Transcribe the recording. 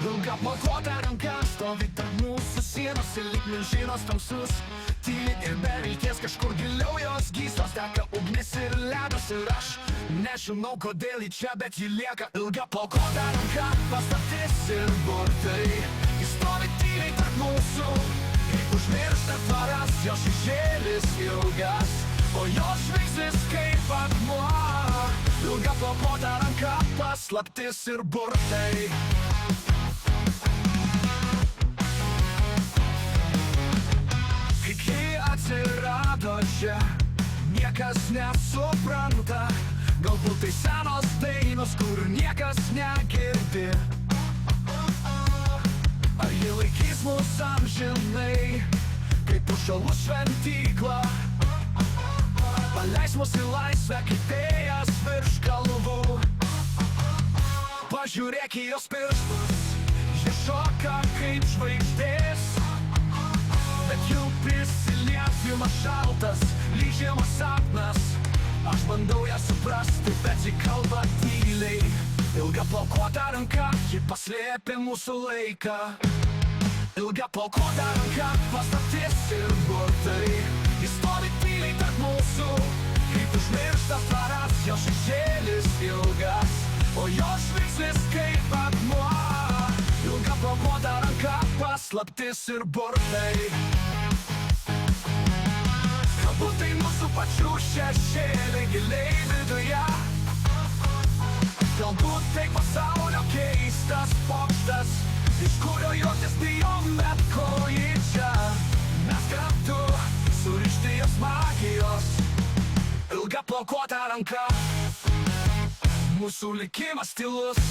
Ilga plaukuota ranka stovi tarp mūsų sienos ir lyg milžinas tamsus. Tyli ir be vilties kažkur giliau jos gyslos teka ugnis ir ledas. Ir aš nežinau kodėl ji čia, bet ji lieka. Ilga plaukuota ranka, paslaptis ir burtai. Ji stovi tyliai tarp mūsų, kaip užmiršta tvaras. Jos šešėlis ilgas, o jos žvilgsnis kaip akmuo. Ilga plaukuota ranka, paslaptis ir burtai. Kai atsirado čia, niekas nesupranta. Galbūt tai senos dainos, kur niekas negirdi. Ar ji laikys mus amžinai, kaip užšalų šventyklą? Paleis mus į laisvę, kaip vėjas virš galvų. Pažiūrėk į jos pirštus, jie šoka kaip žvaigždės. Bet jų prisilietimas šaltas, lyg žiemos sapnas. Aš bandau ją suprasti, bet ji kalba tyliai. Ilga plaukuota ranka, ji paslėpė mūsų laiką. Ilga plaukuota ranka, paslaptis ir burtai. Ji stovi tyliai tarp mūsų, kaip užmirštas tvaras. Jos šešėlis ilgas, o jos žvilgsnis kaip akmuo. Ilga plaukuota ranka, paslaptis ir burtai. Galbūt tai mūsų pačių šešėliai giliai viduje. Galbūt tai pasaulio keistas pokštas, iš kurio juoktis bijom, bet ko ji čia. Mes kartu surišti jos magijos. Ilga plaukuota ranka, mūsų likimas tylus.